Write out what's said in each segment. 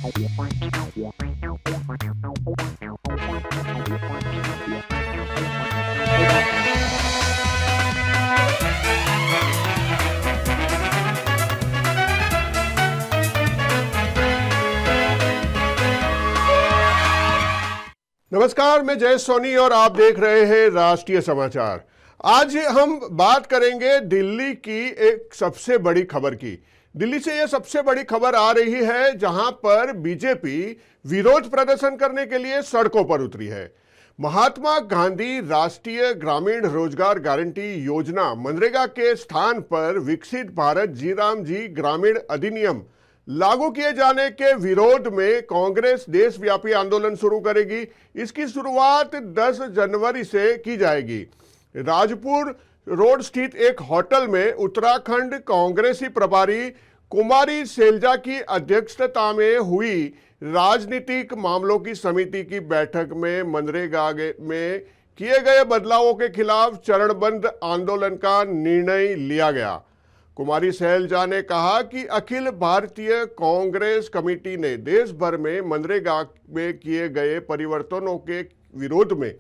नमस्कार, मैं जय सोनी और आप देख रहे हैं राष्ट्रीय समाचार। आज हम बात करेंगे दिल्ली की एक सबसे बड़ी खबर की। दिल्ली से यह सबसे बड़ी खबर आ रही है जहां पर बीजेपी विरोध प्रदर्शन करने के लिए सड़कों पर उतरी है। महात्मा गांधी राष्ट्रीय ग्रामीण रोजगार गारंटी योजना मनरेगा के स्थान पर विकसित भारत जी राम जी ग्रामीण अधिनियम लागू किए जाने के विरोध में कांग्रेस देशव्यापी आंदोलन शुरू करेगी। इसकी शुरुआत 10 जनवरी से की जाएगी। राजपुर रोड स्थित एक होटल में उत्तराखंड कांग्रेसी प्रभारी कुमारी सैलजा की अध्यक्षता में हुई राजनीतिक मामलों की समिति की बैठक में मनरेगा में किए गए बदलावों के खिलाफ चरणबद्ध आंदोलन का निर्णय लिया गया। कुमारी सैलजा ने कहा कि अखिल भारतीय कांग्रेस कमेटी ने देश भर में मनरेगा में किए गए परिवर्तनों के विरोध में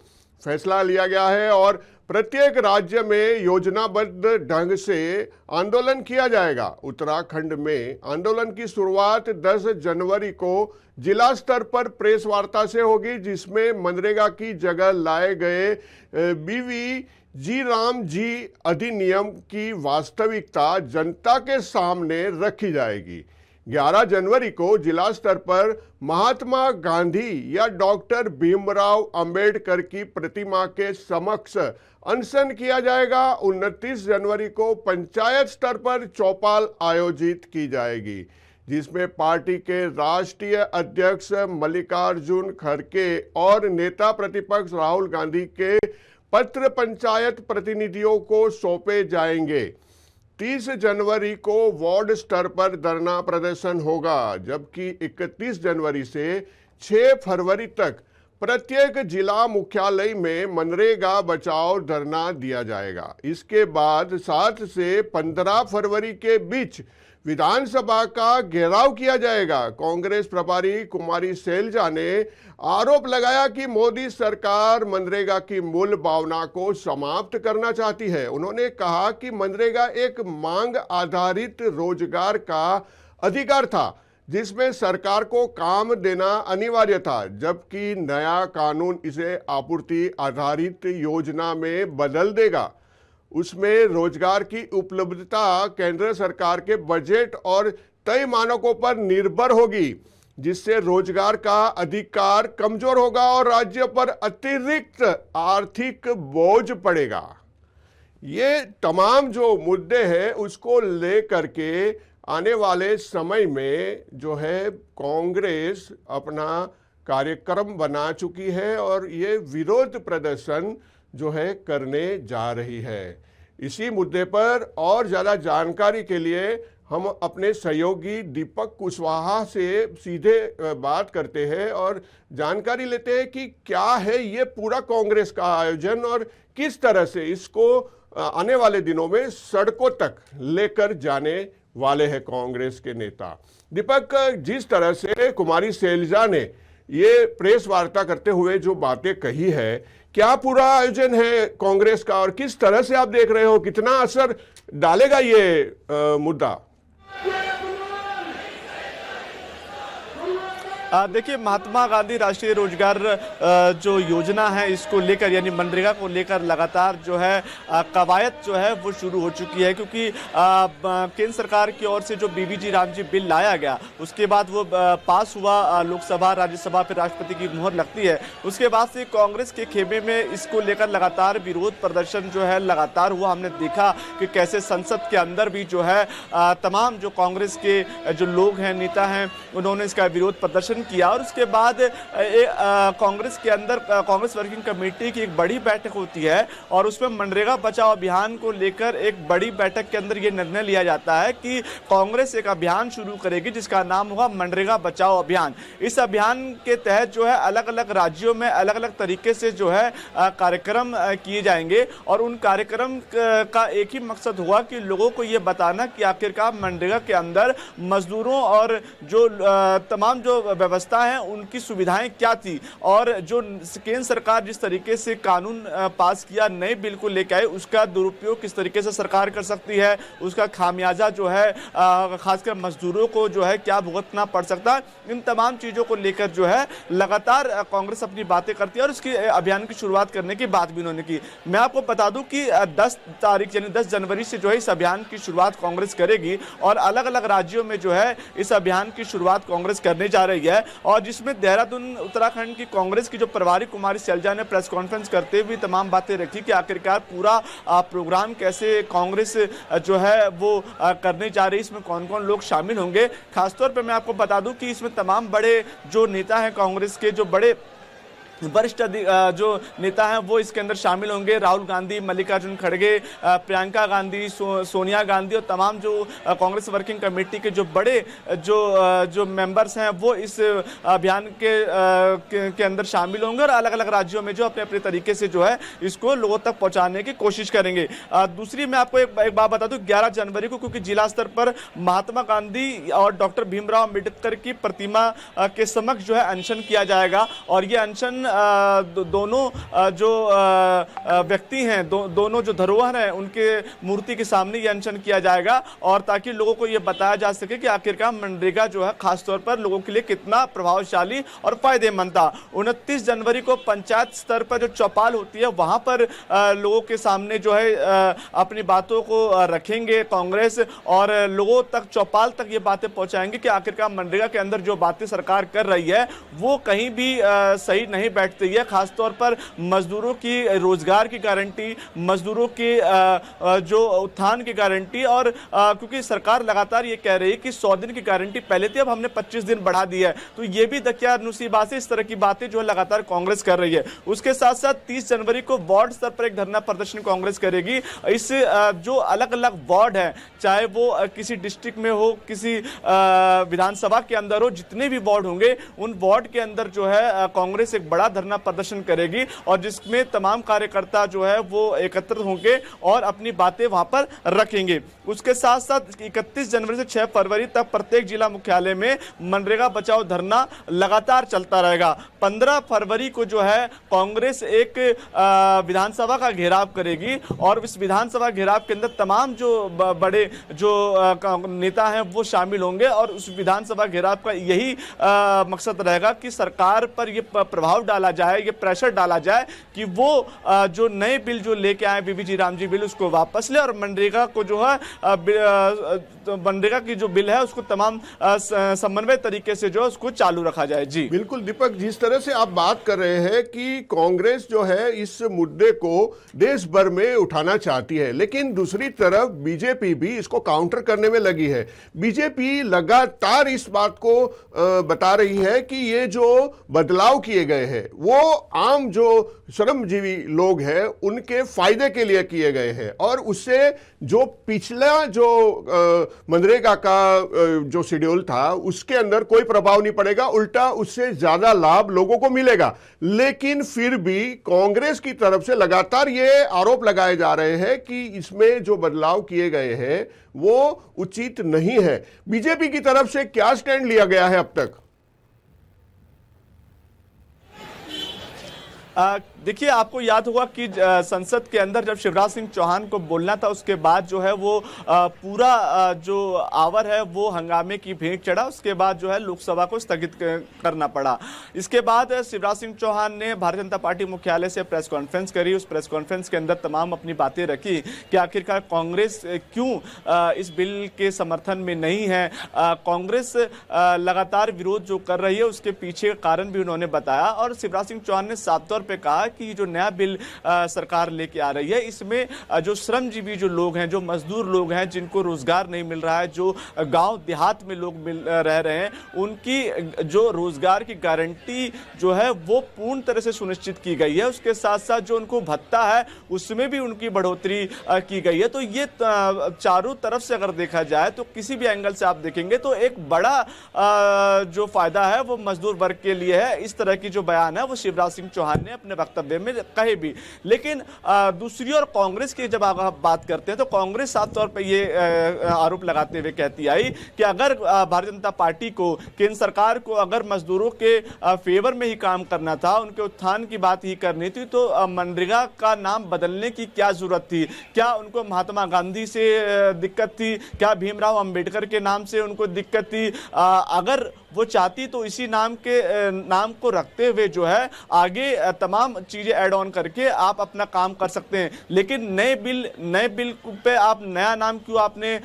फैसला लिया गया है और प्रत्येक राज्य में योजनाबद्ध ढंग से आंदोलन किया जाएगा। उत्तराखंड में आंदोलन की शुरुआत 10 जनवरी को जिला स्तर पर प्रेस वार्ता से होगी, जिसमें मनरेगा की जगह लाए गए बीवी जी राम जी अधिनियम की वास्तविकता जनता के सामने रखी जाएगी। 11 जनवरी को जिला स्तर पर महात्मा गांधी या डॉक्टर भीमराव अंबेडकर की प्रतिमा के समक्ष अनशन किया जाएगा। 29 जनवरी को पंचायत स्तर पर चौपाल आयोजित की जाएगी, जिसमें पार्टी के राष्ट्रीय अध्यक्ष मल्लिकार्जुन खड़गे और नेता प्रतिपक्ष राहुल गांधी के पत्र पंचायत प्रतिनिधियों को सौंपे जाएंगे। 30 जनवरी को वार्ड स्तर पर धरना प्रदर्शन होगा, जबकि 31 जनवरी से 6 फरवरी तक प्रत्येक जिला मुख्यालय में मनरेगा बचाओ धरना दिया जाएगा। इसके बाद 7 से 15 फरवरी के बीच विधानसभा का घेराव किया जाएगा। कांग्रेस प्रभारी कुमारी सैलजा ने आरोप लगाया कि मोदी सरकार मनरेगा की मूल भावना को समाप्त करना चाहती है। उन्होंने कहा कि मनरेगा एक मांग आधारित रोजगार का अधिकार था, जिसमें सरकार को काम देना अनिवार्य था, जबकि नया कानून इसे आपूर्ति आधारित योजना में बदल देगा। उसमें रोजगार की उपलब्धता केंद्र सरकार के बजट और तय मानकों पर निर्भर होगी, जिससे रोजगार का अधिकार कमजोर होगा और राज्य पर अतिरिक्त आर्थिक बोझ पड़ेगा। ये तमाम जो मुद्दे हैं उसको लेकर के आने वाले समय में जो है कांग्रेस अपना कार्यक्रम बना चुकी है और ये विरोध प्रदर्शन जो है करने जा रही है। इसी मुद्दे पर और ज़्यादा जानकारी के लिए हम अपने सहयोगी दीपक कुशवाहा से सीधे बात करते हैं और जानकारी लेते हैं कि क्या है ये पूरा कांग्रेस का आयोजन और किस तरह से इसको आने वाले दिनों में सड़कों तक लेकर जाने वाले हैं कांग्रेस के नेता। दीपक, जिस तरह से कुमारी सैलजा ने ये प्रेस वार्ता करते हुए जो बातें कही है, क्या पूरा आयोजन है कांग्रेस का और किस तरह से आप देख रहे हो, कितना असर डालेगा ये मुद्दा? देखिए, महात्मा गांधी राष्ट्रीय रोजगार जो योजना है इसको लेकर यानी मनरेगा को लेकर लगातार जो है कवायद जो है वो शुरू हो चुकी है, क्योंकि केंद्र सरकार की ओर से जो बीबीजी रामजी बिल लाया गया उसके बाद वो पास हुआ लोकसभा राज्यसभा फिर राष्ट्रपति की मुहर लगती है। उसके बाद से कांग्रेस के खेमे में इसको लेकर लगातार विरोध प्रदर्शन जो है लगातार हुआ। हमने देखा कि कैसे संसद के अंदर भी जो है तमाम जो कांग्रेस के जो लोग हैं नेता हैं उन्होंने इसका विरोध प्रदर्शन गठन किया और उसके बाद कांग्रेस के अंदर कांग्रेस वर्किंग कमेटी की एक बड़ी बैठक होती है और उसमें मनरेगा बचाओ अभियान को लेकर एक बड़ी बैठक के अंदर यह निर्णय लिया जाता है कि कांग्रेस एक अभियान शुरू करेगी जिसका नाम होगा मनरेगा बचाओ अभियान। इस अभियान के तहत जो है अलग अलग राज्यों में अलग अलग तरीके से जो है कार्यक्रम किए जाएंगे और उन कार्यक्रम का एक ही मकसद हुआ कि लोगों को यह बताना कि आखिरकार मनरेगा के अंदर मजदूरों और जो तमाम जो व्यवस्था है उनकी सुविधाएं क्या थी और जो केंद्र सरकार जिस तरीके से कानून पास किया नए बिल को लेकर आए उसका दुरुपयोग किस तरीके से सरकार कर सकती है, उसका खामियाजा जो है खासकर मजदूरों को जो है क्या भुगतना पड़ सकता है। इन तमाम चीजों को लेकर जो है लगातार कांग्रेस अपनी बातें करती है और इसकी अभियान की शुरुआत करने की बात भी उन्होंने की। मैं आपको बता दूं कि 10 तारीख यानी 10 जनवरी से जो है इस अभियान की शुरुआत कांग्रेस करेगी और अलग अलग राज्यों में जो है इस अभियान की शुरुआत कांग्रेस करने जा रही है और जिसमें देहरादून उत्तराखंड की कांग्रेस की जो प्रभारी कुमारी सैलजा ने प्रेस कॉन्फ्रेंस करते हुए तमाम बातें रखी कि आखिरकार पूरा प्रोग्राम कैसे कांग्रेस जो है वो करने जा रही है, इसमें कौन कौन लोग शामिल होंगे। खासतौर पर मैं आपको बता दूं कि इसमें तमाम बड़े जो नेता हैं कांग्रेस के, जो बड़े वरिष्ठ जो नेता हैं वो इसके अंदर शामिल होंगे। राहुल गांधी, मल्लिकार्जुन खड़गे, प्रियंका गांधी, सोनिया गांधी और तमाम जो कांग्रेस वर्किंग कमेटी के जो बड़े जो मेंबर्स हैं वो इस अभियान के अंदर शामिल होंगे और अलग अलग राज्यों में जो अपने अपने तरीके से जो है इसको लोगों तक पहुंचाने की कोशिश करेंगे। दूसरी मैं आपको एक बात बता दूं, 11 जनवरी को क्योंकि जिला स्तर पर महात्मा गांधी और डॉक्टर भीमराव अम्बेडकर की प्रतिमा के समक्ष जो है अनशन किया जाएगा और ये अनशन दोनों जो व्यक्ति हैं दोनों जो धरोहर हैं उनके मूर्ति के सामने ये अनशन किया जाएगा और ताकि लोगों को ये बताया जा सके कि आखिरकार मनरेगा जो है खासतौर पर लोगों के लिए कितना प्रभावशाली और फायदेमंद था। 29 जनवरी को पंचायत स्तर पर जो चौपाल होती है वहां पर लोगों के सामने जो है अपनी बातों को रखेंगे कांग्रेस और लोगों तक चौपाल तक ये बातें पहुंचाएंगे कि आखिरकार मनरेगा के अंदर जो बातें सरकार कर रही है वो कहीं भी सही नहीं बैठती है। खासतौर पर मजदूरों की रोजगार की गारंटी, मजदूरों के जो उत्थान की गारंटी और क्योंकि सरकार लगातार ये कह रही है कि 100 दिन की गारंटी पहले थी, अब हमने 25 दिन बढ़ा दी है, तो ये भी दकियानुसी बात है। इस तरह की बातें जो है लगातार कांग्रेस कर रही है। उसके साथ साथ 30 जनवरी को वार्ड स्तर पर एक धरना प्रदर्शन कांग्रेस करेगी। इस जो अलग अलग वार्ड है, चाहे वो किसी डिस्ट्रिक्ट में हो, किसी विधानसभा के अंदर हो, जितने भी वार्ड होंगे उन वार्ड के अंदर जो है कांग्रेस एक बड़ा धरना प्रदर्शन करेगी और जिसमें तमाम कार्यकर्ता जो है वो एकत्रित होंगे और अपनी बातें वहां पर रखेंगे। उसके साथ साथ 31 जनवरी से 6 फरवरी तक प्रत्येक जिला मुख्यालय में मनरेगा बचाओ धरना लगातार चलता रहेगा। 15 फरवरी को जो है कांग्रेस एक विधानसभा का घेराव करेगी और इस विधानसभा घेराव के अंदर तमाम जो बड़े जो नेता हैं वो शामिल होंगे और उस विधानसभा घेराव का यही मकसद रहेगा कि सरकार पर यह प्रभाव डाला जाए, ये प्रेशर डाला जाए कि वो जो नए बिल जो लेके आए बीबीजी रामजी बिल उसको वापस ले और मनरेगा को जो है मनरेगा की जो बिल है उसको तमाम समन्वय तरीके से जो उसको चालू रखा जाए। जी बिल्कुल दीपक, जिस तरह से आप बात कर रहे हैं कि कांग्रेस जो है इस मुद्दे को देश भर में उठाना चाहती है, लेकिन दूसरी तरफ बीजेपी भी इसको काउंटर करने में लगी है। बीजेपी लगातार इस बात को बता रही है कि ये जो बदलाव किए गए हैं वो आम जो श्रमजीवी लोग हैं उनके फायदे के लिए किए गए हैं और उससे जो पिछला जो मनरेगा का जो शेड्यूल था उसके अंदर कोई प्रभाव नहीं पड़ेगा, उल्टा उससे ज्यादा लाभ लोगों को मिलेगा। लेकिन फिर भी कांग्रेस की तरफ से लगातार ये आरोप लगाए जा रहे हैं कि इसमें जो बदलाव किए गए हैं वो उचित नहीं है। बीजेपी की तरफ से क्या स्टैंड लिया गया है अब तक? देखिए, आपको याद होगा कि संसद के अंदर जब शिवराज सिंह चौहान को बोलना था उसके बाद जो है वो पूरा जो आवर है वो हंगामे की भेंट चढ़ा। उसके बाद जो है लोकसभा को स्थगित करना पड़ा। इसके बाद शिवराज सिंह चौहान ने भारतीय जनता पार्टी मुख्यालय से प्रेस कॉन्फ्रेंस करी। उस प्रेस कॉन्फ्रेंस के अंदर तमाम अपनी बातें रखी कि आखिरकार कांग्रेस क्यों इस बिल के समर्थन में नहीं है। कांग्रेस लगातार विरोध जो कर रही है उसके पीछे कारण भी उन्होंने बताया और शिवराज सिंह चौहान ने साफ तौर पे कहा कि ये जो नया बिल सरकार लेके आ रही है, इसमें जो श्रमजीवी जो लोग हैं, जो मजदूर लोग हैं, जिनको रोजगार नहीं मिल रहा है, जो गांव देहात में लोग रह रहे हैं, उनकी जो रोजगार की गारंटी जो है वो पूर्ण तरह से सुनिश्चित की गई है। उसके साथ साथ जो उनको भत्ता है उसमें भी उनकी बढ़ोतरी की गई है। तो ये चारों तरफ से अगर देखा जाए तो किसी भी एंगल से आप देखेंगे तो एक बड़ा जो फायदा है वो मजदूर वर्ग के लिए है। इस तरह की जो बयान है वो शिवराज सिंह चौहान ने अपने वक्तव्य में कहे भी। लेकिन दूसरी ओर कांग्रेस की जब आप बात करते हैं तो कांग्रेस साफ तौर पर ये आरोप लगाते हुए कहती आई कि अगर भारतीय जनता पार्टी को, केंद्र सरकार को अगर मजदूरों के फेवर में ही काम करना था, उनके उत्थान की बात ही करनी थी, तो मनरेगा का नाम बदलने की क्या जरूरत थी? क्या उनको महात्मा गांधी से दिक्कत थी? क्या भीमराव अंबेडकर के नाम से उनको दिक्कत थी? अगर वो चाहती तो इसी नाम को रखते हुए जो है आगे तमाम चीजें ऐड ऑन करके आप अपना काम कर सकते हैं। लेकिन नए बिल पे आप नया नाम क्यों आपने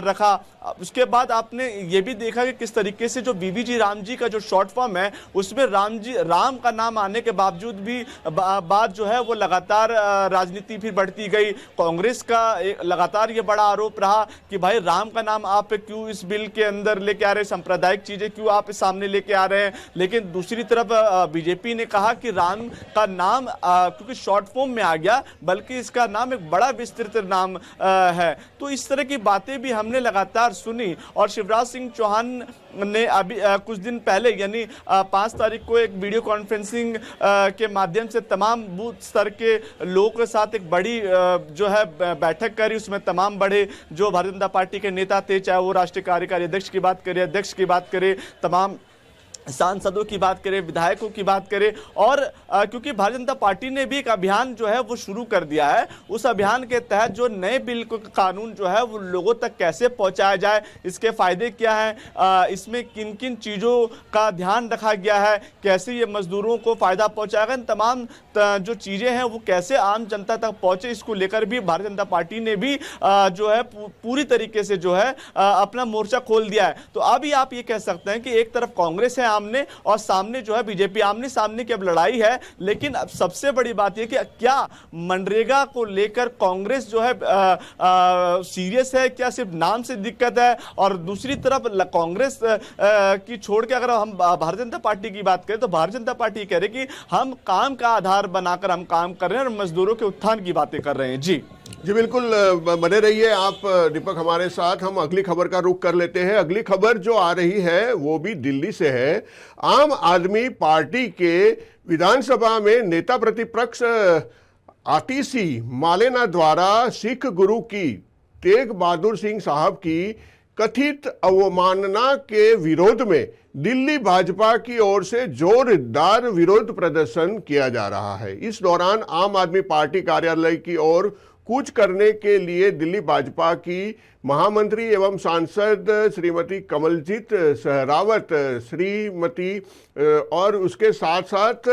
रखा? उसके बाद आपने ये भी देखा कि किस तरीके से जो बीवीजी राम जी का जो शॉर्ट फॉर्म है उसमें राम का नाम आने के बावजूद भी बात जो है वो लगातार राजनीति फिर बढ़ती गई। कांग्रेस का लगातार ये बड़ा आरोप रहा कि भाई राम का नाम आप क्यों इस बिल के अंदर लेके आ रहे हैं, सांप्रदायिक चीजें क्यों आप सामने लेके आ रहे हैं। लेकिन दूसरी तरफ बीजेपी ने कहा कि राम का नाम क्योंकि शॉर्ट फॉर्म में आ गया, बल्कि इसका नाम एक बड़ा विस्तृत नाम है। तो इस तरह की बातें भी हमने लगातार सुनी। और शिवराज सिंह चौहान ने अभी कुछ दिन पहले यानी 5 तारीख को एक वीडियो कॉन्फ्रेंसिंग के माध्यम से तमाम बूथ स्तर के लोगों के साथ एक बड़ी जो है बैठक करी। उसमें तमाम बड़े जो भारतीय जनता पार्टी के नेता थे, चाहे वो राष्ट्रीय कार्यकारी अध्यक्ष की बात करें, अध्यक्ष की बात करें, तमाम सांसदों की बात करें, विधायकों की बात करें। और क्योंकि भारतीय जनता पार्टी ने भी एक अभियान जो है वो शुरू कर दिया है, उस अभियान के तहत जो नए बिल को कानून जो है वो लोगों तक कैसे पहुंचाया जाए, इसके फायदे क्या हैं, इसमें किन किन चीज़ों का ध्यान रखा गया है, कैसे ये मजदूरों को फायदा पहुंचाएगा, इन तमाम जो चीज़ें हैं वो कैसे आम जनता तक पहुंचे, इसको लेकर भी भारतीय जनता पार्टी ने भी जो है पूरी तरीके से जो है अपना मोर्चा खोल दिया है। तो अभी आप ये कह सकते हैं कि एक तरफ कांग्रेस है आमने और सामने जो है बीजेपी, आमने सामने की अब लड़ाई है। लेकिन अब सबसे बड़ी बात यह कि क्या मनरेगा को लेकर कांग्रेस जो है सीरियस है, क्या सिर्फ नाम से दिक्कत है? और दूसरी तरफ कांग्रेस की छोड़ के अगर हम भारतीय जनता पार्टी की बात करें तो भारतीय जनता पार्टी कह रही कि हम काम का आधार बनाकर हम काम कर रहे हैं और मजदूरों के उत्थान की बातें कर रहे हैं। जी बिल्कुल, बने रहिए आप दीपक हमारे साथ। हम अगली खबर का रुख कर लेते हैं। अगली खबर जो आ रही है वो भी दिल्ली से है। आम आदमी पार्टी के विधानसभा में नेता प्रतिपक्ष आतिशी मालेना द्वारा सिख गुरु की तेग बहादुर सिंह साहब की कथित अवमानना के विरोध में दिल्ली भाजपा की ओर से जोरदार विरोध प्रदर्शन किया जा रहा है। इस दौरान आम आदमी पार्टी कार्यालय की ओर कूच करने के लिए दिल्ली भाजपा की महामंत्री एवं सांसद श्रीमती कमलजीत सहरावत, श्रीमती और उसके साथ साथ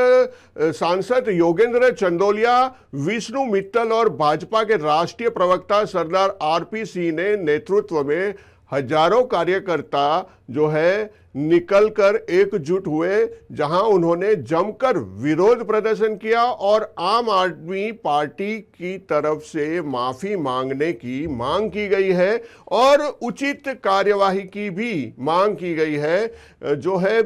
सांसद योगेंद्र चंदोलिया, विष्णु मित्तल और भाजपा के राष्ट्रीय प्रवक्ता सरदार आरपी सिंह ने नेतृत्व में हजारों कार्यकर्ता जो है निकलकर एकजुट हुए, जहां उन्होंने जमकर विरोध प्रदर्शन किया और आम आदमी पार्टी की तरफ से माफी मांगने की मांग की गई है और उचित कार्यवाही की भी मांग की गई है। जो है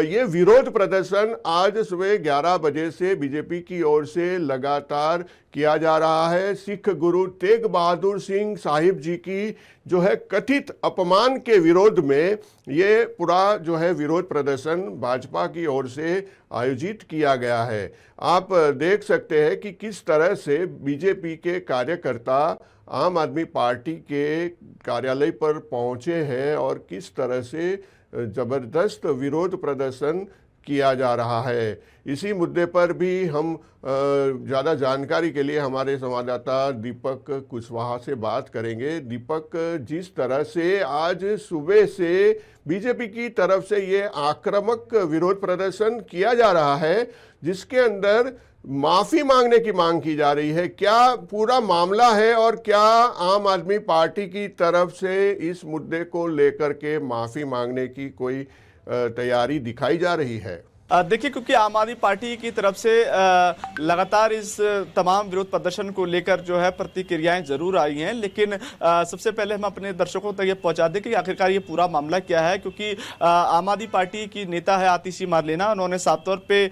ये विरोध प्रदर्शन आज सुबह 11 बजे से बीजेपी की ओर से लगातार किया जा रहा है। सिख गुरु तेग बहादुर सिंह साहिब जी की जो है कथित अपमान के विरोध में ये पूरा जो है विरोध प्रदर्शन भाजपा की ओर से आयोजित किया गया है। आप देख सकते हैं कि किस तरह से बीजेपी के कार्यकर्ता आम आदमी पार्टी के कार्यालय पर पहुंचे हैं और किस तरह से जबरदस्त विरोध प्रदर्शन किया जा रहा है। इसी मुद्दे पर भी हम ज़्यादा जानकारी के लिए हमारे संवाददाता दीपक कुशवाहा से बात करेंगे। दीपक, जिस तरह से आज सुबह से बीजेपी की तरफ से ये आक्रामक विरोध प्रदर्शन किया जा रहा है, जिसके अंदर माफी मांगने की मांग की जा रही है, क्या पूरा मामला है और क्या आम आदमी पार्टी की तरफ से इस मुद्दे को लेकर के माफी मांगने की कोई तैयारी दिखाई जा रही है? देखिए, क्योंकि आम आदमी पार्टी की तरफ से लगातार इस तमाम विरोध प्रदर्शन को लेकर जो है प्रतिक्रियाएं जरूर आई हैं, लेकिन सबसे पहले हम अपने दर्शकों तक ये पहुंचा दें कि आखिरकार ये पूरा मामला क्या है। क्योंकि आम आदमी पार्टी की नेता है आतिशी मारलेना, उन्होंने साफ तौर पे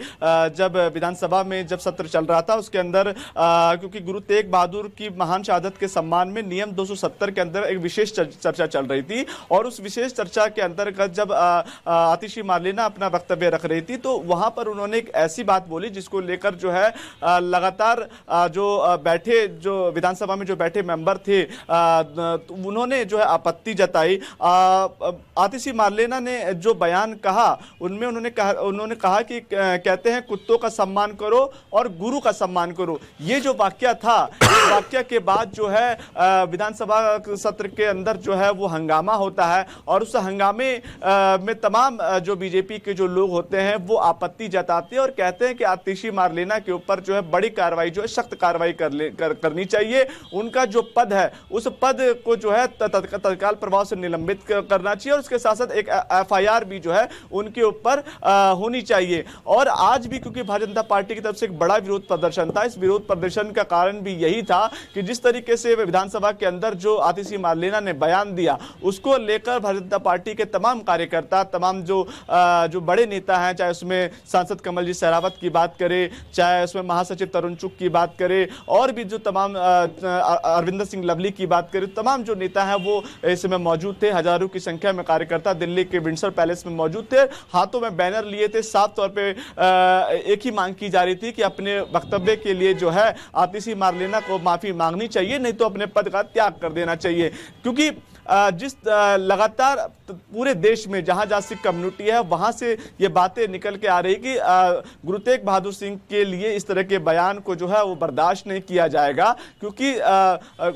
जब विधानसभा में जब सत्र चल रहा था उसके अंदर क्योंकि गुरु तेग बहादुर की महान शहादत के सम्मान में नियम 270 के अंदर एक विशेष चर्चा चल रही थी, और उस विशेष चर्चा के अंतर्गत जब आतिशी मारलेना अपना वक्तव्य रख रही थी तो वहां पर उन्होंने एक ऐसी बात बोली जिसको लेकर जो है लगातार जो विधानसभा में जो बैठे मेंबर थे तो उन्होंने जो है आपत्ति जताई। आतिशी मारलेना ने जो बयान कहा उनमें उन्होंने कहा कि कहते हैं कुत्तों का सम्मान करो और गुरु का सम्मान करो। ये जो वाक्य था, इस वाक्य के बाद जो है विधानसभा सत्र के अंदर जो है वो हंगामा होता है, और उस हंगामे में तमाम जो बीजेपी के जो लोग होते हैं वो आपत्ति जताते हैं और कहते हैं कि आतिशी मारलेना के ऊपर जो है बड़ी कार्रवाई, जो है सख्त कार्रवाई करनी चाहिए। उनका जो पद है उस पद को जो है तत्काल प्रभाव से निलंबित करना चाहिए, और उसके साथ साथ एक एफआईआर भी जो है उनके ऊपर होनी चाहिए। और आज भी क्योंकि भारतीय जनता पार्टी की तरफ से एक बड़ा विरोध प्रदर्शन था, इस विरोध प्रदर्शन का कारण भी यही था कि जिस तरीके से विधानसभा के अंदर जो आतिशी मारलेना ने बयान दिया उसको लेकर भारतीय जनता पार्टी के तमाम कार्यकर्ता, तमाम जो बड़े नेता हैं, चाहे उसमें सांसद कमलजीत शेरावत की बात करें, चाहे उसमें महासचिव तरुण चुग की बात करें, और भी जो तमाम अरविंदर सिंह लवली की बात करें, तमाम जो नेता हैं वो इसमें मौजूद थे। हजारों की संख्या में कार्यकर्ता दिल्ली के विंडसर पैलेस में मौजूद थे, हाथों में बैनर लिए थे। साफ तौर पे एक ही मांग की जा रही थी कि अपने वक्तव्य के लिए जो है आतिशी मारलेना को माफी मांगनी चाहिए, नहीं तो अपने पद का त्याग कर देना चाहिए। क्योंकि जिस लगातार पूरे देश में जहां जहां सिख कम्युनिटी है वहां से ये बातें निकल के आ रही कि गुरु तेग बहादुर सिंह के लिए इस तरह के बयान को जो है वो बर्दाश्त नहीं किया जाएगा। क्योंकि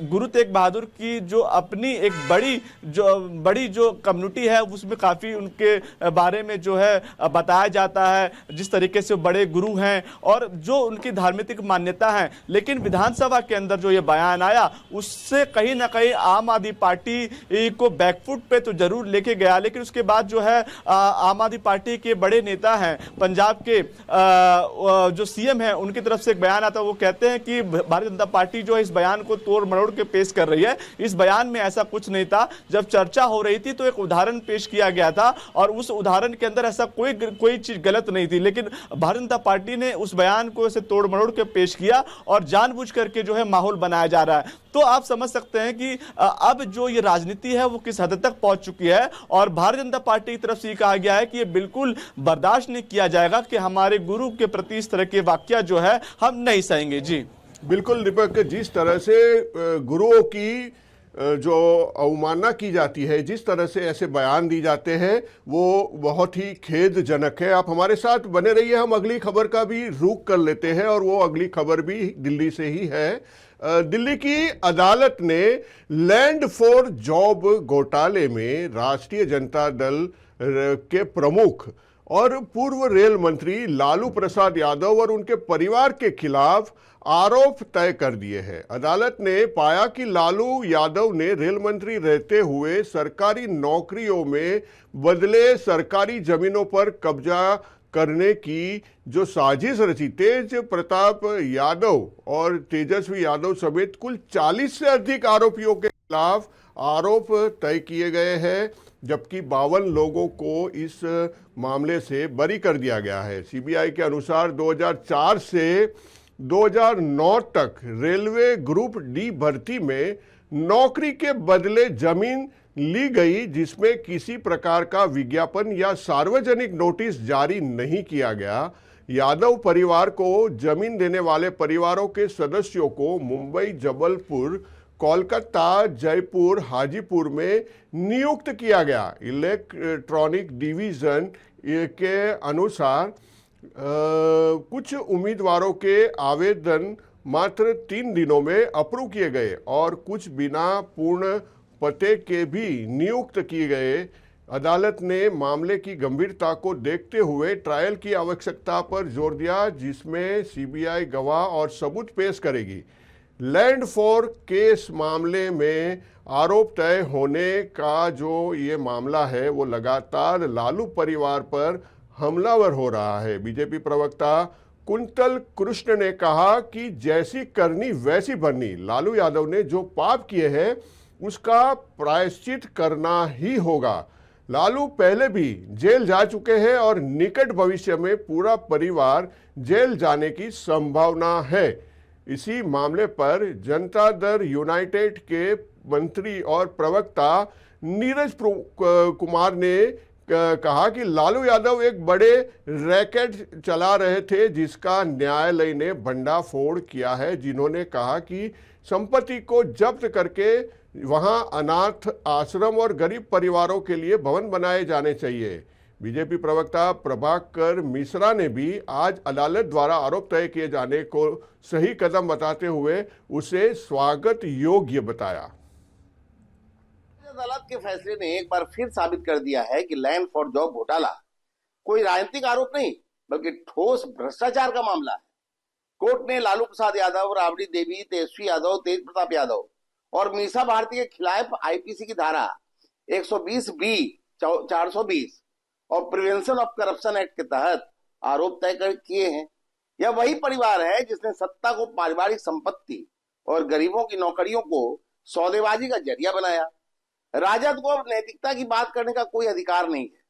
गुरु तेग बहादुर की जो अपनी एक बड़ी जो कम्युनिटी है उसमें काफ़ी उनके बारे में जो है बताया जाता है, जिस तरीके से बड़े गुरु हैं और जो उनकी धार्मिक मान्यता है। लेकिन विधानसभा के अंदर जो ये बयान आया उससे कहीं ना कहीं आम आदमी पार्टी को बैकफुट पे तो जरूर लेके गया, लेकिन उसके बाद जो है आम आदमी पार्टी के बड़े नेता हैं, पंजाब के जो सीएम हैं, उनकी तरफ से एक बयान आता है। वो कहते हैं कि भारतीय जनता पार्टी जो है इस बयान को तोड़ मरोड़ के पेश कर रही है। इस बयान में ऐसा कुछ नहीं था। जब चर्चा हो रही थी तो एक उदाहरण पेश किया गया था और उस उदाहरण के अंदर ऐसा कोई चीज गलत नहीं थी, लेकिन भारतीय जनता पार्टी ने उस बयान को ऐसे तोड़ मरोड़ के पेश किया और जानबूझ करके जो है माहौल बनाया जा रहा है। तो आप समझ सकते हैं कि अब जो ये राजनीति है वो किस हद तक पहुंच चुकी है, और भारतीय जनता पार्टी की तरफ से कहा गया है कि ये बिल्कुल बर्दाश्त नहीं किया जाएगा कि हमारे गुरु के प्रति इस तरह के वाक्य जो है हम नहीं सहेंगे। जी बिल्कुल दीपक, जिस तरह से गुरुओं की जो अवमानना की जाती है, जिस तरह से ऐसे बयान दिए जाते हैं वो बहुत ही खेदजनक है। आप हमारे साथ बने रहिए, हम अगली खबर का भी रुख कर लेते हैं और वो अगली खबर भी दिल्ली से ही है। दिल्ली की अदालत ने लैंड फॉर जॉब घोटाले में राष्ट्रीय जनता दल के प्रमुख और पूर्व रेल मंत्री लालू प्रसाद यादव और उनके परिवार के खिलाफ आरोप तय कर दिए हैं। अदालत ने पाया कि लालू यादव ने रेल मंत्री रहते हुए सरकारी नौकरियों में बदले सरकारी जमीनों पर कब्जा करने की जो साजिश रची, तेज प्रताप यादव और तेजस्वी यादव समेत कुल 40 से अधिक आरोपियों के खिलाफ आरोप तय किए गए हैं, जबकि 52 लोगों को इस मामले से बरी कर दिया गया है। सीबीआई के अनुसार 2004 से 2009 तक रेलवे ग्रुप डी भर्ती में नौकरी के बदले जमीन ली गई, जिसमें किसी प्रकार का विज्ञापन या सार्वजनिक नोटिस जारी नहीं किया गया। यादव परिवार को जमीन देने वाले परिवारों के सदस्यों को मुंबई, जबलपुर, कोलकाता, जयपुर, हाजीपुर में नियुक्त किया गया। इलेक्ट्रॉनिक डिवीजन के अनुसार कुछ उम्मीदवारों के आवेदन मात्र 3 दिनों में अप्रूव किए गए और कुछ बिना पूर्ण पते के भी नियुक्त किए गए। अदालत ने मामले की गंभीरता को देखते हुए ट्रायल की आवश्यकता पर जोर दिया, जिसमें सीबीआई गवाह और सबूत पेश करेगी। लैंड फॉर केस मामले में आरोप तय होने का जो ये मामला है वो लगातार लालू परिवार पर हमलावर हो रहा है। बीजेपी प्रवक्ता कुंतल कृष्ण ने कहा कि जैसी करनी वैसी भरनी, लालू यादव ने जो पाप किए हैं उसका प्रायश्चित करना ही होगा। लालू पहले भी जेल जा चुके हैं और निकट भविष्य में पूरा परिवार जेल जाने की संभावना है। इसी मामले पर जनता दल यूनाइटेड के मंत्री और प्रवक्ता नीरज कुमार ने कहा कि लालू यादव एक बड़े रैकेट चला रहे थे जिसका न्यायालय ने भंडाफोड़ किया है, जिन्होंने कहा कि संपत्ति को जब्त करके वहां अनाथ आश्रम और गरीब परिवारों के लिए भवन बनाए जाने चाहिए। बीजेपी प्रवक्ता प्रभाकर मिश्रा ने भी आज अदालत द्वारा आरोप तय किए जाने को सही कदम बताते हुए उसे स्वागत योग्य बताया। अदालत के फैसले ने एक बार फिर साबित कर दिया है कि लैंड फॉर जॉब घोटाला कोई राजनीतिक आरोप नहीं बल्कि ठोस भ्रष्टाचार का मामला है। कोर्ट ने लालू प्रसाद यादव, राबड़ी देवी, तेजस्वी यादव, तेज प्रताप यादव और मीसा भारती के खिलाफ आईपीसी की धारा 120B, 420 और प्रिवेंशन ऑफ करप्शन एक्ट के तहत आरोप तय किए हैं। यह वही परिवार है जिसने सत्ता को पारिवारिक संपत्ति और गरीबों की नौकरियों को सौदेबाजी का जरिया बनाया। राजद को अब नैतिकता की बात करने का कोई अधिकार नहीं है।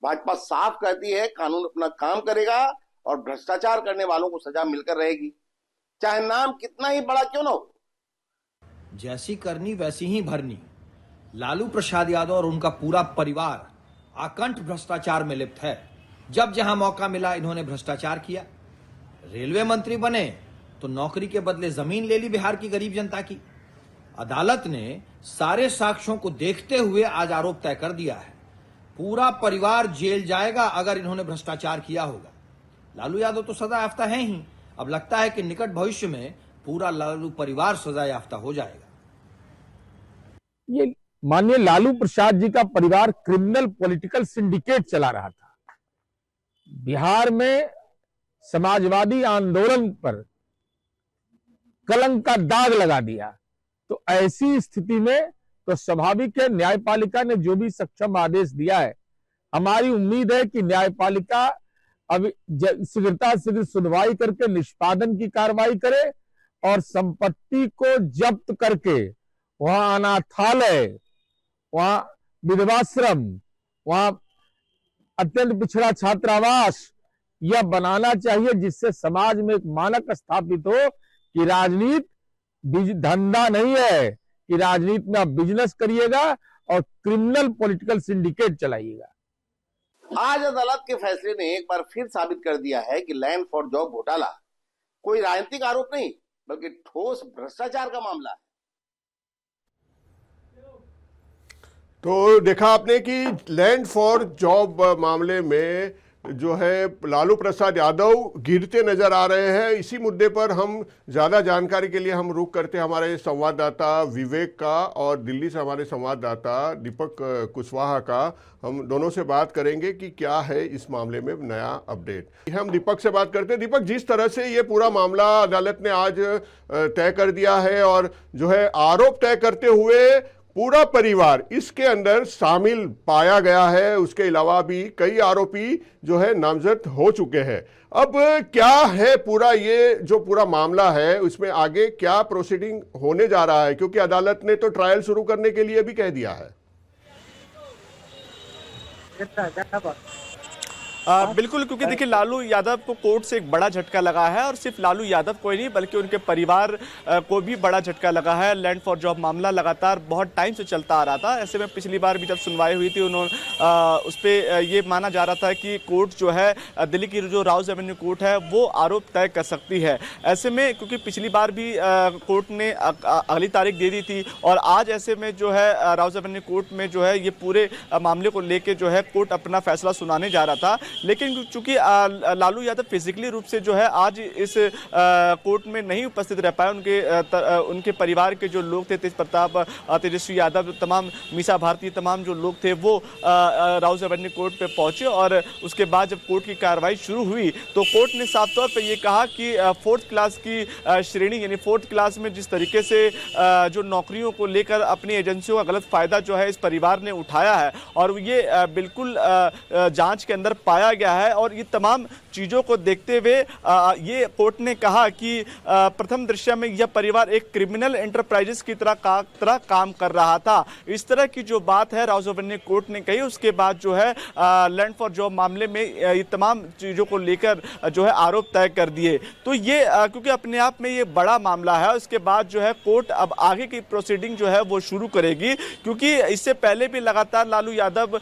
भाजपा साफ कहती है कानून अपना काम करेगा और भ्रष्टाचार करने वालों को सजा मिलकर रहेगी, चाहे नाम कितना ही बड़ा क्यों न हो। जैसी करनी वैसी ही भरनी। लालू प्रसाद यादव और उनका पूरा परिवार आकंठ भ्रष्टाचार में लिप्त है। जब जहां मौका मिला इन्होंने भ्रष्टाचार किया। रेलवे मंत्री बने तो नौकरी के बदले जमीन ले ली बिहार की गरीब जनता की। अदालत ने सारे साक्ष्यों को देखते हुए आज आरोप तय कर दिया है। पूरा परिवार जेल जाएगा अगर इन्होंने भ्रष्टाचार किया होगा। लालू यादव तो सजा याफ्ता है ही, अब लगता है कि निकट भविष्य में पूरा लालू परिवार सजा याफ्ता हो जाएगा। ये माननीय लालू प्रसाद जी का परिवार क्रिमिनल पॉलिटिकल सिंडिकेट चला रहा था। बिहार में समाजवादी आंदोलन पर कलंक का दाग लगा दिया। तो ऐसी स्थिति में तो स्वाभाविक है न्यायपालिका ने जो भी सक्षम आदेश दिया है, हमारी उम्मीद है कि न्यायपालिका अब शीघ्रता शीघ्र सुनवाई करके निष्पादन की कार्रवाई करे और संपत्ति को जब्त करके वहां अनाथालय, वहां विधवाश्रम, वहां अत्यंत पिछड़ा छात्रावास यह बनाना चाहिए, जिससे समाज में एक मानक स्थापित हो कि राजनीति धंधा नहीं है, कि राजनीति में आप बिजनेस करिएगा और क्रिमिनल पॉलिटिकल सिंडिकेट चलाइएगा। आज अदालत के फैसले ने एक बार फिर साबित कर दिया है कि लैंड फॉर जॉब घोटाला कोई राजनीतिक आरोप नहीं बल्कि ठोस भ्रष्टाचार का मामला है। तो देखा आपने कि लैंड फॉर जॉब मामले में जो है लालू प्रसाद यादव गिरते नजर आ रहे हैं। इसी मुद्दे पर हम ज़्यादा जानकारी के लिए हम रुख करते हैं हमारे संवाददाता विवेक का और दिल्ली से हमारे संवाददाता दीपक कुशवाहा का। हम दोनों से बात करेंगे कि क्या है इस मामले में नया अपडेट। हम दीपक से बात करते हैं। दीपक, जिस तरह से ये पूरा मामला अदालत ने आज तय कर दिया है और जो है आरोप तय करते हुए पूरा परिवार इसके अंदर शामिल पाया गया है, उसके अलावा भी कई आरोपी जो है नामजद हो चुके हैं। अब क्या है पूरा ये जो पूरा मामला है उसमें आगे क्या प्रोसीडिंग होने जा रहा है, क्योंकि अदालत ने तो ट्रायल शुरू करने के लिए भी कह दिया है। बिल्कुल, क्योंकि देखिए लालू यादव को कोर्ट से एक बड़ा झटका लगा है और सिर्फ लालू यादव को ही नहीं बल्कि उनके परिवार को भी बड़ा झटका लगा है। लैंड फॉर जॉब मामला लगातार बहुत टाइम से चलता आ रहा था। ऐसे में पिछली बार भी जब सुनवाई हुई थी उन्होंने उस पर ये माना जा रहा था कि कोर्ट जो है दिल्ली की जो राउज एवेन्यू कोर्ट है वो आरोप तय कर सकती है। ऐसे में क्योंकि पिछली बार भी कोर्ट ने अगली तारीख दे दी थी और आज ऐसे में जो है राउज एवेन्यू कोर्ट में जो है ये पूरे मामले को लेकर जो है कोर्ट अपना फैसला सुनाने जा रहा था। लेकिन चूंकि लालू यादव फिजिकली रूप से जो है आज इस कोर्ट में नहीं उपस्थित रह पाए, उनके परिवार के जो लोग थे, तेज प्रताप, तेजस्वी यादव, तमाम मीसा भारती, तमाम जो लोग थे वो राउज एवेन्यू कोर्ट पे पहुंचे और उसके बाद जब कोर्ट की कार्रवाई शुरू हुई तो कोर्ट ने साफ तौर पर यह कहा कि 4th क्लास की श्रेणी यानी 4th क्लास में जिस तरीके से जो नौकरियों को लेकर अपनी एजेंसियों का गलत फायदा जो है इस परिवार ने उठाया है और ये बिल्कुल जांच के अंदर पाया पाया गया है। और ये तमाम चीज़ों को देखते हुए ये कोर्ट ने कहा कि प्रथम दृष्टया में यह परिवार एक क्रिमिनल एंटरप्राइजेस की तरह काम कर रहा था। इस तरह की जो बात है राजभवन कोर्ट ने कही। उसके बाद जो है लैंड फॉर जॉब मामले में ये तमाम चीज़ों को लेकर जो है आरोप तय कर दिए। तो ये क्योंकि अपने आप में ये बड़ा मामला है, उसके बाद जो है कोर्ट अब आगे की प्रोसीडिंग जो है वो शुरू करेगी, क्योंकि इससे पहले भी लगातार लालू यादव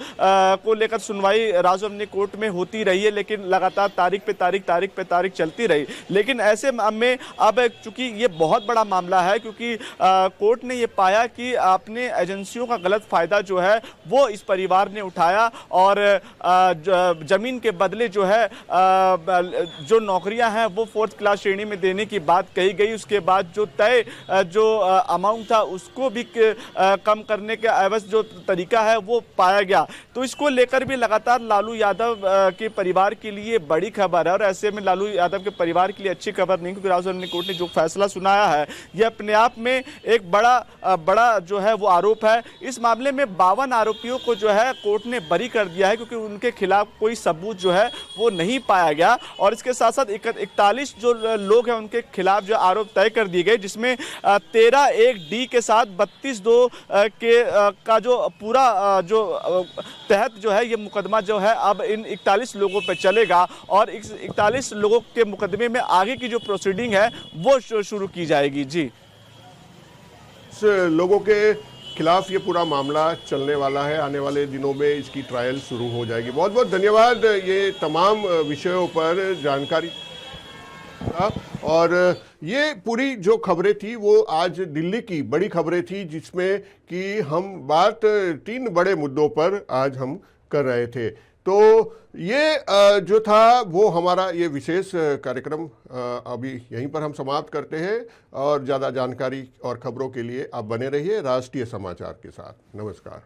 को लेकर सुनवाई राजभवन कोर्ट में होती रही है, लेकिन लगातार तारीख पे तारीख चलती रही। लेकिन ऐसे में अब चूंकि ये बहुत बड़ा मामला है, क्योंकि कोर्ट ने ये पाया कि अपने एजेंसियों का गलत फायदा जो है वो इस परिवार ने उठाया और जमीन के बदले जो है जो नौकरियां हैं वो 4th क्लास श्रेणी में देने की बात कही गई। उसके बाद जो तय जो अमाउंट था उसको भी कम करने के एवज जो तरीका है वो पाया गया। तो इसको लेकर भी लगातार लालू यादव के परिवार के लिए बड़ी खबर है, और ऐसे में लालू यादव के परिवार के लिए अच्छी खबर नहीं, क्योंकि राजभवन कोर्ट ने जो फैसला सुनाया है यह अपने आप में एक बड़ा जो है वो आरोप है। इस मामले में 52 आरोपियों को जो है कोर्ट ने बरी कर दिया है, क्योंकि उनके खिलाफ कोई सबूत जो है वो नहीं पाया गया। और इसके साथ साथ 41 जो लोग हैं उनके खिलाफ जो आरोप तय कर दिए गए, जिसमें 13(1)(d) के साथ 32(2) का जो पूरा जो तहत जो है ये मुकदमा जो है अब इन 41 लोगों पे चलेगा, और इस 41 लोगों के मुकदमे में आगे की जो प्रोसीडिंग है वो शुरू की जाएगी। जी, इस लोगों के खिलाफ ये पूरा मामला चलने वाला है, आने वाले दिनों में इसकी ट्रायल शुरू हो जाएगी। बहुत बहुत धन्यवाद ये तमाम विषयों पर जानकारी। और ये पूरी जो खबरें थी वो आज दिल्ली की बड़ी खबरें थी, जिसमें कि हम बात 3 बड़े मुद्दों पर आज हम कर रहे थे। तो ये जो था वो हमारा ये विशेष कार्यक्रम अभी यहीं पर हम समाप्त करते हैं, और ज़्यादा जानकारी और खबरों के लिए आप बने रहिए राष्ट्रीय समाचार के साथ। नमस्कार।